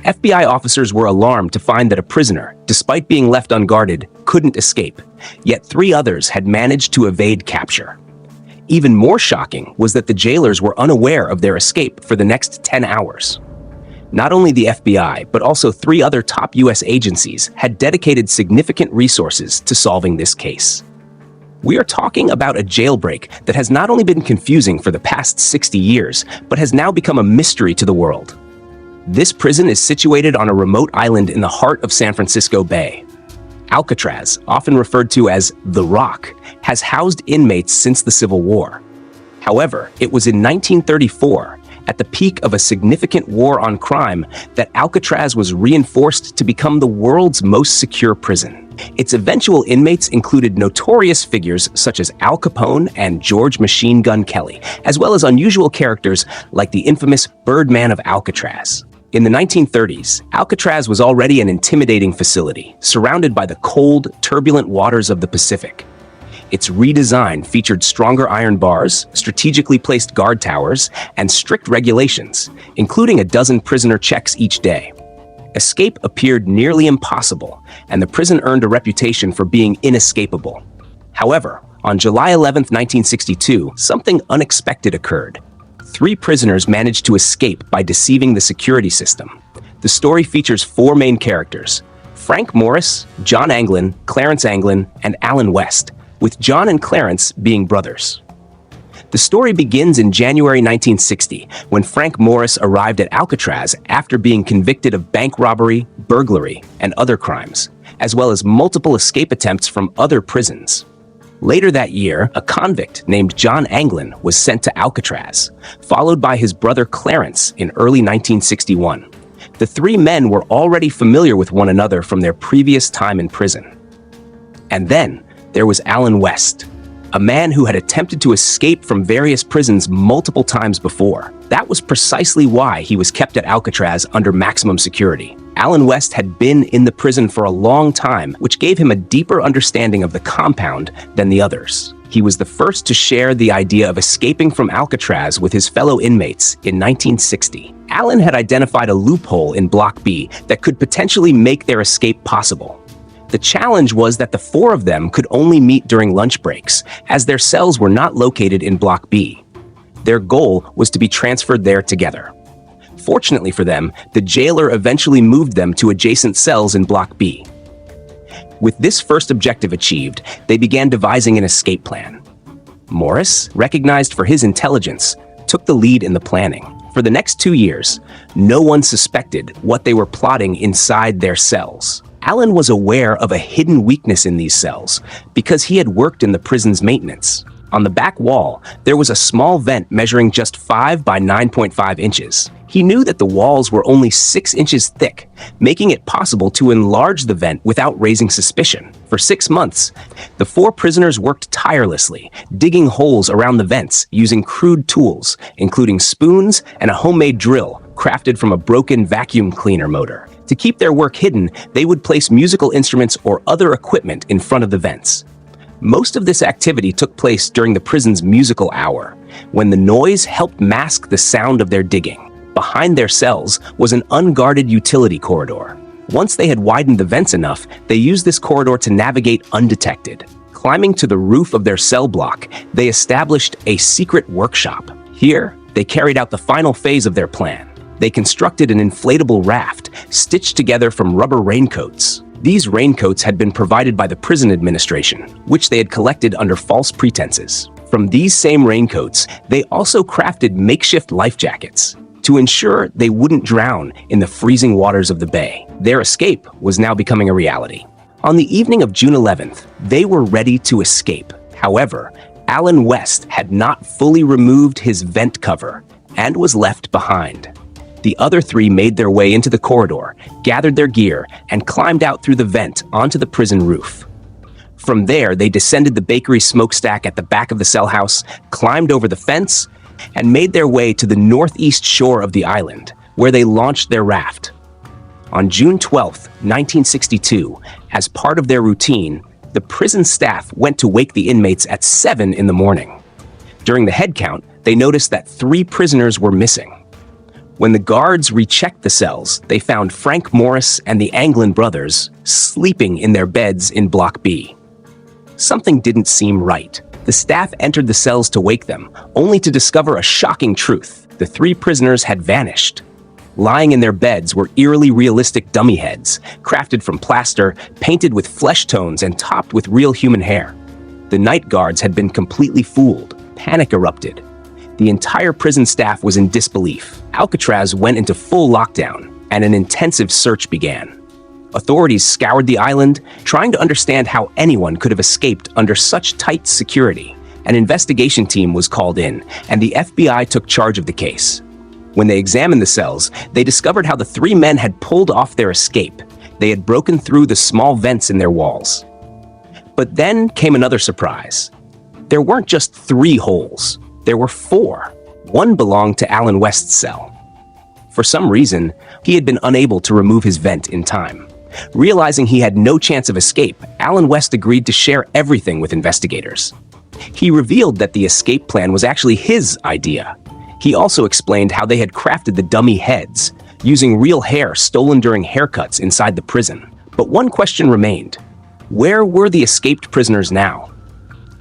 FBI officers were alarmed to find that a prisoner, despite being left unguarded, couldn't escape, yet 3 others had managed to evade capture. Even more shocking was that the jailers were unaware of their escape for the next 10 hours. Not only the FBI, but also 3 other top U.S. agencies had dedicated significant resources to solving this case. We are talking about a jailbreak that has not only been confusing for the past 60 years, but has now become a mystery to the world. This prison is situated on a remote island in the heart of San Francisco Bay. Alcatraz, often referred to as the Rock, has housed inmates since the Civil War. However, it was in 1934, at the peak of a significant war on crime, that Alcatraz was reinforced to become the world's most secure prison. Its eventual inmates included notorious figures such as Al Capone and George Machine Gun Kelly, as well as unusual characters like the infamous Birdman of Alcatraz. In the 1930s, Alcatraz was already an intimidating facility, surrounded by the cold, turbulent waters of the Pacific. Its redesign featured stronger iron bars, strategically placed guard towers, and strict regulations, including a dozen prisoner checks each day. Escape appeared nearly impossible, and the prison earned a reputation for being inescapable. However, on July 11, 1962, something unexpected occurred. 3 prisoners managed to escape by deceiving the security system. The story features 4 main characters: Frank Morris, John Anglin, Clarence Anglin, and Alan West, with John and Clarence being brothers. The story begins in January 1960, when Frank Morris arrived at Alcatraz after being convicted of bank robbery, burglary, and other crimes, as well as multiple escape attempts from other prisons. Later that year, a convict named John Anglin was sent to Alcatraz, followed by his brother Clarence in early 1961. The 3 men were already familiar with one another from their previous time in prison. And then, there was Alan West, a man who had attempted to escape from various prisons multiple times before. That was precisely why he was kept at Alcatraz under maximum security. Alan West had been in the prison for a long time, which gave him a deeper understanding of the compound than the others. He was the first to share the idea of escaping from Alcatraz with his fellow inmates in 1960. Alan had identified a loophole in Block B that could potentially make their escape possible. The challenge was that the 4 of them could only meet during lunch breaks, as their cells were not located in Block B. Their goal was to be transferred there together. Fortunately for them, the jailer eventually moved them to adjacent cells in Block B. With this first objective achieved, they began devising an escape plan. Morris, recognized for his intelligence, took the lead in the planning. For the next 2 years, no one suspected what they were plotting inside their cells. Alan was aware of a hidden weakness in these cells because he had worked in the prison's maintenance. On the back wall, there was a small vent measuring just 5 by 9.5 inches. He knew that the walls were only 6 inches thick, making it possible to enlarge the vent without raising suspicion. For 6 months, the 4 prisoners worked tirelessly, digging holes around the vents using crude tools, including spoons and a homemade drill crafted from a broken vacuum cleaner motor. To keep their work hidden, they would place musical instruments or other equipment in front of the vents. Most of this activity took place during the prison's musical hour, when the noise helped mask the sound of their digging. Behind their cells was an unguarded utility corridor. Once they had widened the vents enough, they used this corridor to navigate undetected. Climbing to the roof of their cell block, they established a secret workshop. Here, they carried out the final phase of their plan. They constructed an inflatable raft, stitched together from rubber raincoats. These raincoats had been provided by the prison administration, which they had collected under false pretenses. From these same raincoats, they also crafted makeshift life jackets to ensure they wouldn't drown in the freezing waters of the bay. Their escape was now becoming a reality. On the evening of June 11th, they were ready to escape. However, Alan West had not fully removed his vent cover and was left behind. The other 3 made their way into the corridor, gathered their gear, and climbed out through the vent onto the prison roof. From there, they descended the bakery smokestack at the back of the cell house, climbed over the fence, and made their way to the northeast shore of the island, where they launched their raft. On June 12, 1962, as part of their routine, the prison staff went to wake the inmates at 7 in the morning. During the head count, they noticed that 3 prisoners were missing. When the guards rechecked the cells, they found Frank Morris and the Anglin brothers sleeping in their beds in Block B. Something didn't seem right. The staff entered the cells to wake them, only to discover a shocking truth. The three prisoners had vanished. Lying in their beds were eerily realistic dummy heads, crafted from plaster, painted with flesh tones, and topped with real human hair. The night guards had been completely fooled. Panic erupted. The entire prison staff was in disbelief. Alcatraz went into full lockdown, and an intensive search began. Authorities scoured the island, trying to understand how anyone could have escaped under such tight security. An investigation team was called in, and the FBI took charge of the case. When they examined the cells, they discovered how the three men had pulled off their escape. They had broken through the small vents in their walls. But then came another surprise. There weren't just 3 holes. There were 4. One belonged to Alan West's cell. For some reason, he had been unable to remove his vent in time. Realizing he had no chance of escape, Alan West agreed to share everything with investigators. He revealed that the escape plan was actually his idea. He also explained how they had crafted the dummy heads, using real hair stolen during haircuts inside the prison. But one question remained. Where were the escaped prisoners now?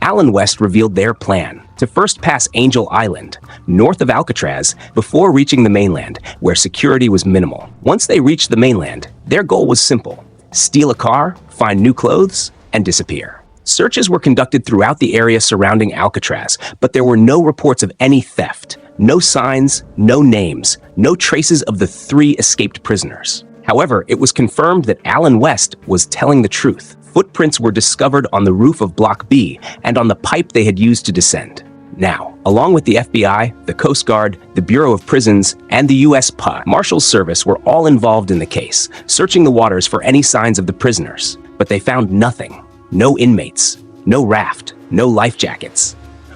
Alan West revealed their plan to first pass Angel Island, north of Alcatraz, before reaching the mainland, where security was minimal. Once they reached the mainland, their goal was simple: steal a car, find new clothes, and disappear. Searches were conducted throughout the area surrounding Alcatraz, but there were no reports of any theft, no signs, no names, no traces of the 3 escaped prisoners. However, it was confirmed that Alan West was telling the truth. Footprints were discovered on the roof of Block B and on the pipe they had used to descend. Now, along with the FBI, the Coast Guard, the Bureau of Prisons, and the U.S. Marshals Service were all involved in the case, searching the waters for any signs of the prisoners. But they found nothing. No inmates, no raft, no life jackets.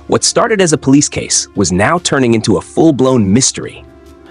What started as a police case was now turning into a full-blown mystery.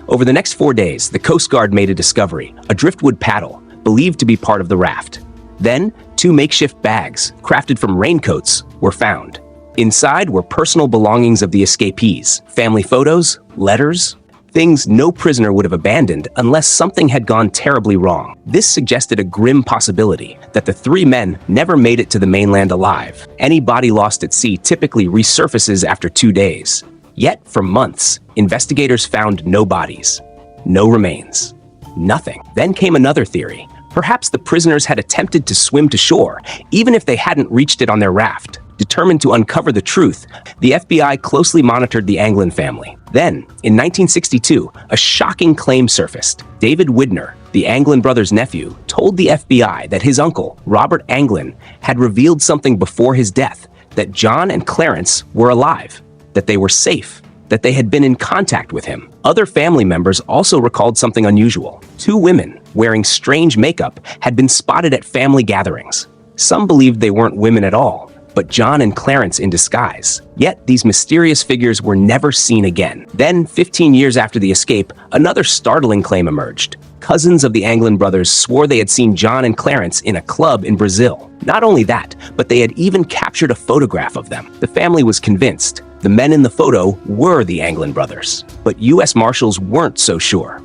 Over the next 4 days, the Coast Guard made a discovery: a driftwood paddle, believed to be part of the raft. Then, 2 makeshift bags, crafted from raincoats, were found. Inside were personal belongings of the escapees, family photos, letters, things no prisoner would have abandoned unless something had gone terribly wrong. This suggested a grim possibility that the 3 men never made it to the mainland alive. Any body lost at sea typically resurfaces after 2 days. Yet, for months, investigators found no bodies, no remains, nothing. Then came another theory. Perhaps the prisoners had attempted to swim to shore, even if they hadn't reached it on their raft. Determined to uncover the truth, the FBI closely monitored the Anglin family. Then, in 1962, a shocking claim surfaced. David Widner, the Anglin brothers' nephew, told the FBI that his uncle, Robert Anglin, had revealed something before his death: that John and Clarence were alive, that they were safe, that they had been in contact with him. Other family members also recalled something unusual. 2 women, wearing strange makeup, had been spotted at family gatherings. Some believed they weren't women at all, but John and Clarence in disguise. Yet these mysterious figures were never seen again. Then, 15 years after the escape, another startling claim emerged. Cousins of the Anglin brothers swore they had seen John and Clarence in a club in Brazil. Not only that, but they had even captured a photograph of them. The family was convinced the men in the photo were the Anglin brothers. But U.S. Marshals weren't so sure.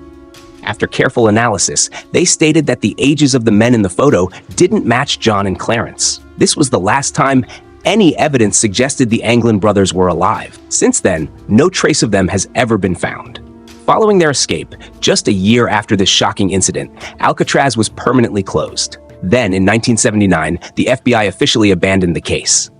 After careful analysis, they stated that the ages of the men in the photo didn't match John and Clarence. This was the last time any evidence suggested the Anglin brothers were alive. Since then, no trace of them has ever been found. Following their escape, just a year after this shocking incident, Alcatraz was permanently closed. Then, in 1979, the FBI officially abandoned the case.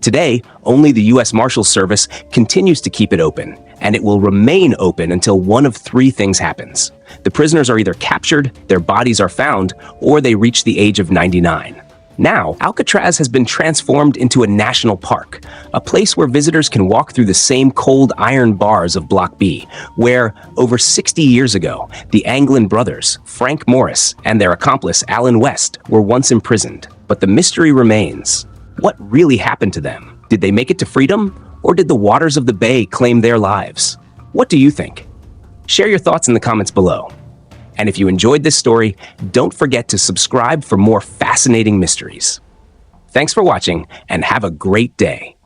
Today, only the U.S. Marshals Service continues to keep it open, and it will remain open until one of 3 things happens. The prisoners are either captured, their bodies are found, or they reach the age of 99. Now, Alcatraz has been transformed into a national park, a place where visitors can walk through the same cold iron bars of Block B, where, over 60 years ago, the Anglin brothers, Frank Morris, and their accomplice, Alan West, were once imprisoned. But the mystery remains. What really happened to them? Did they make it to freedom, or did the waters of the bay claim their lives? What do you think? Share your thoughts in the comments below. And if you enjoyed this story, don't forget to subscribe for more fascinating mysteries. Thanks for watching, and have a great day.